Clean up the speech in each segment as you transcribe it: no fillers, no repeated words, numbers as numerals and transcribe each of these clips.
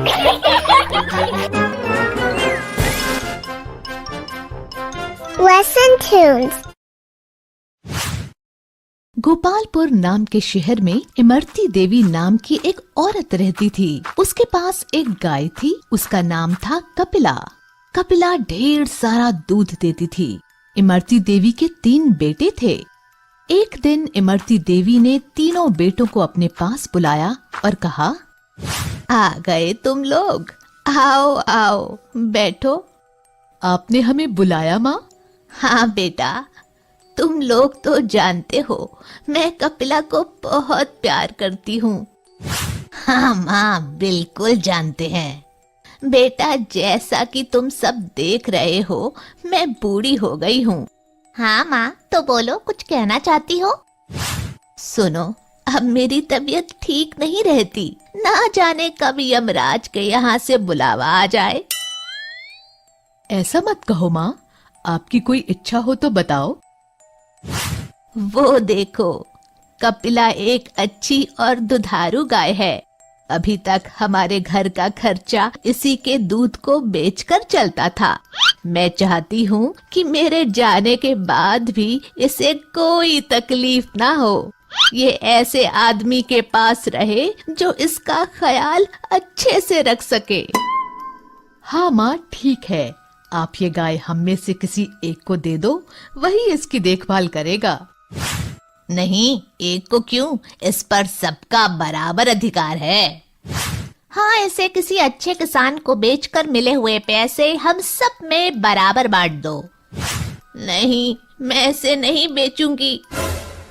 Lesson Tunes। Gopalpur नाम के शहर में इमरती देवी नाम की एक औरत रहती थी। उसके पास एक गाय थी। उसका नाम था कपिला। कपिला ढेर सारा दूध देती थी। इमरती देवी के 3 बेटे थे। एक दिन इमरती देवी ने तीनों बेटों को अपने पास बुलाया और कहा, आ गए तुम लोग, आओ आओ बैठो। आपने हमें बुलाया माँ? हाँ बेटा, तुम लोग तो जानते हो मैं कपिला को बहुत प्यार करती हूँ। हाँ माँ, बिल्कुल जानते हैं। बेटा, जैसा कि तुम सब देख रहे हो, मैं बूढ़ी हो गई हूँ। हाँ माँ, तो बोलो, कुछ कहना चाहती हो? सुनो, अब मेरी तबीयत ठीक नहीं रहती। ना जाने कब यमराज के यहाँ से बुलावा आ जाए। ऐसा मत कहो माँ, आपकी कोई इच्छा हो तो बताओ। वो देखो, कपिला एक अच्छी और दुधारू गाय है। अभी तक हमारे घर का खर्चा इसी के दूध को बेचकर चलता था। मैं चाहती हूँ कि मेरे जाने के बाद भी इसे कोई तकलीफ ना हो। ये ऐसे आदमी के पास रहे जो इसका ख्याल अच्छे से रख सके। हाँ माँ, ठीक है। आप ये गाय हम में से किसी एक को दे दो, वही इसकी देखभाल करेगा। नहीं, एक को क्यों? इस पर सबका बराबर अधिकार है। हाँ, इसे किसी अच्छे किसान को बेचकर मिले हुए पैसे हम सब में बराबर बांट दो। नहीं, मैं इसे नहीं बेचूंगी।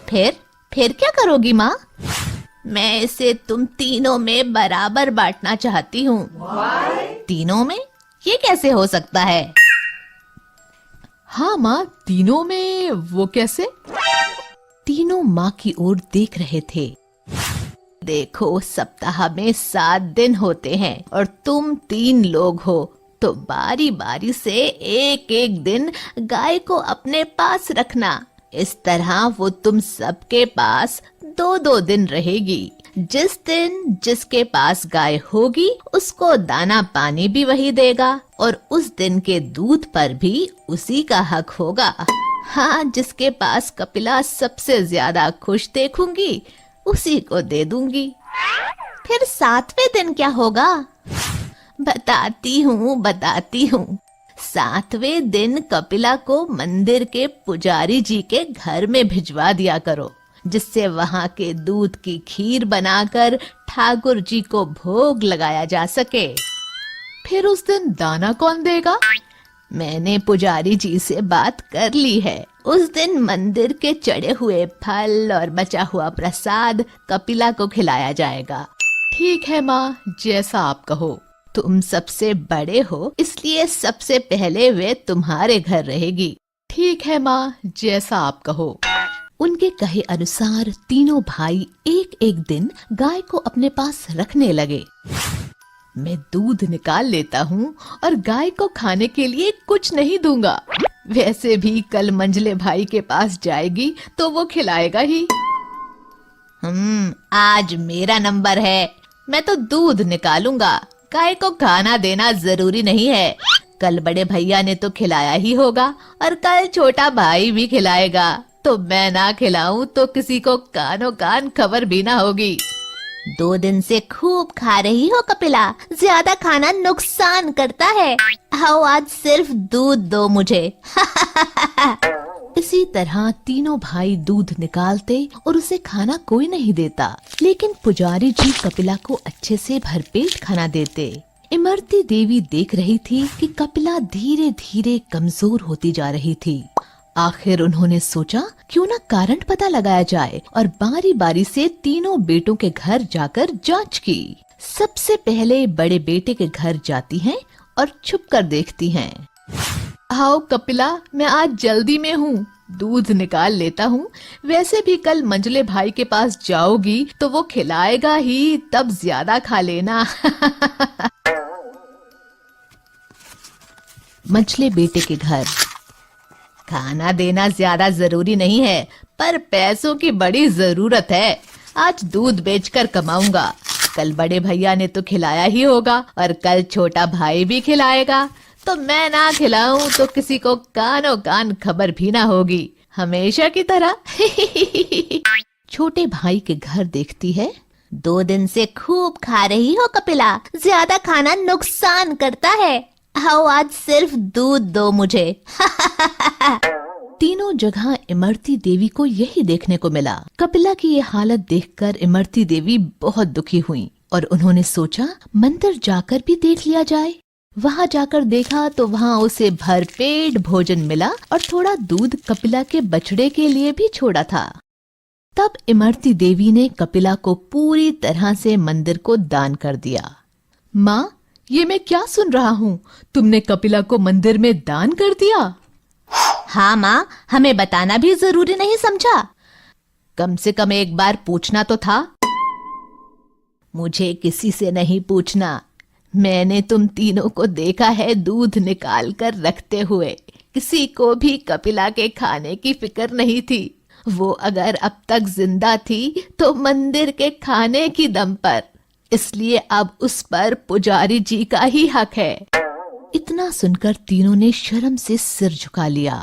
फिर क्या करोगी माँ? मैं इसे तुम तीनों में बराबर बांटना चाहती हूँ। तीनों में? ये कैसे हो सकता है? हाँ माँ, तीनों में वो कैसे? तीनों माँ की ओर देख रहे थे। देखो, सप्ताह में 7 दिन होते हैं और तुम 3 लोग हो, तो बारी बारी से एक दिन गाय को अपने पास रखना। इस तरह वो तुम सबके पास 2-2 दिन रहेगी। जिस दिन जिसके पास गाय होगी उसको दाना पानी भी वही देगा और उस दिन के दूध पर भी उसी का हक होगा। हाँ, जिसके पास कपिला सबसे ज्यादा खुश देखूंगी उसी को दे दूंगी। फिर 7वें दिन क्या होगा? बताती हूँ। 7वें दिन कपिला को मंदिर के पुजारी जी के घर में भिजवा दिया करो, जिससे वहाँ के दूध की खीर बनाकर ठाकुर जी को भोग लगाया जा सके। फिर उस दिन दाना कौन देगा? मैंने पुजारी जी से बात कर ली है। उस दिन मंदिर के चढ़े हुए फल और बचा हुआ प्रसाद कपिला को खिलाया जाएगा। ठीक है माँ, जैसा आप कहो। तुम सबसे बड़े हो, इसलिए सबसे पहले वे तुम्हारे घर रहेगी। ठीक है माँ, जैसा आप कहो। उनके कहे अनुसार तीनों भाई एक दिन गाय को अपने पास रखने लगे। मैं दूध निकाल लेता हूँ और गाय को खाने के लिए कुछ नहीं दूंगा। वैसे भी कल मंझले भाई के पास जाएगी तो वो खिलाएगा ही। आज मेरा नंबर है, मैं तो दूध निकालूंगा। गाय को खाना देना जरूरी नहीं है। कल बड़े भैया ने तो खिलाया ही होगा और कल छोटा भाई भी खिलाएगा। तो मैं ना खिलाऊं तो किसी को कानो कान खबर भी ना होगी। 2 दिन से खूब खा रही हो कपिला, ज्यादा खाना नुकसान करता है। आओ, आज सिर्फ दूध दो मुझे। इसी तरह तीनों भाई दूध निकालते और उसे खाना कोई नहीं देता, लेकिन पुजारी जी कपिला को अच्छे से भरपेट खाना देते। इमरती देवी देख रही थी कि कपिला धीरे धीरे कमजोर होती जा रही थी। आखिर उन्होंने सोचा क्यों ना कारण पता लगाया जाए और बारी बारी से तीनों बेटों के घर जाकर जांच की। सबसे पहले बड़े बेटे के घर जाती हैं और छुप कर देखती हैं। आओ कपिला, मैं आज जल्दी में हूँ, दूध निकाल लेता हूँ। वैसे भी कल मंझले भाई के पास जाओगी तो वो खिलाएगा ही, तब ज्यादा खा लेना। मंझले बेटे के घर। खाना देना ज्यादा जरूरी नहीं है, पर पैसों की बड़ी जरूरत है। आज दूध बेचकर कमाऊंगा। कल बड़े भैया ने तो खिलाया ही होगा और कल छोटा भाई भी खिलाएगा, तो मैं ना खिलाऊं तो किसी को कानो कान खबर भी ना होगी, हमेशा की तरह। छोटे भाई के घर देखती है। 2 दिन से खूब खा रही हो कपिला, ज्यादा खाना नुकसान करता है। आओ आज सिर्फ दूध दो मुझे। तीनों जगह इमरती देवी को यही देखने को मिला। कपिला की ये हालत देखकर इमरती देवी बहुत दुखी हुई और उन्होंने सोचा मंदिर जाकर भी देख लिया जाए। वहां जाकर देखा तो वहां उसे भरपेट भोजन मिला और थोड़ा दूध कपिला के बछड़े के लिए भी छोड़ा था। तब इमरती देवी ने कपिला को पूरी तरह से मंदिर को दान कर दिया। माँ, ये मैं क्या सुन रहा हूँ, तुमने कपिला को मंदिर में दान कर दिया? हाँ माँ, हमें बताना भी जरूरी नहीं समझा? कम से कम एक बार पूछना तो था। मुझे किसी से नहीं पूछना, मैंने तुम तीनों को देखा है दूध निकाल कर रखते हुए। किसी को भी कपिला के खाने की फिक्र नहीं थी। वो अगर अब तक जिंदा थी तो मंदिर के खाने की दम पर, इसलिए अब उस पर पुजारी जी का ही हक है। इतना सुनकर तीनों ने शर्म से सिर झुका लिया।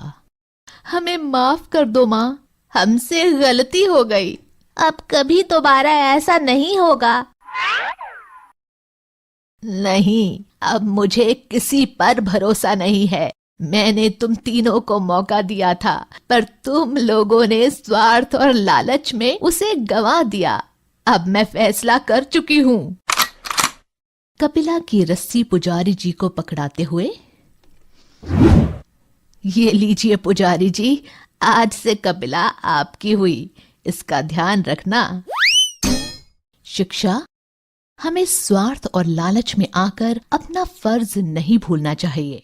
हमें माफ कर दो माँ, हमसे गलती हो गई। अब कभी दोबारा ऐसा नहीं होगा। नहीं, अब मुझे किसी पर भरोसा नहीं है। मैंने तुम तीनों को मौका दिया था, पर तुम लोगों ने स्वार्थ और लालच में उसे गंवा दिया। अब मैं फैसला कर चुकी हूँ। कपिला की रस्सी पुजारी जी को पकड़ाते हुए, ये लीजिए पुजारी जी, आज से कपिला आपकी हुई, इसका ध्यान रखना। शिक्षा, हमें स्वार्थ और लालच में आकर अपना फर्ज नहीं भूलना चाहिए।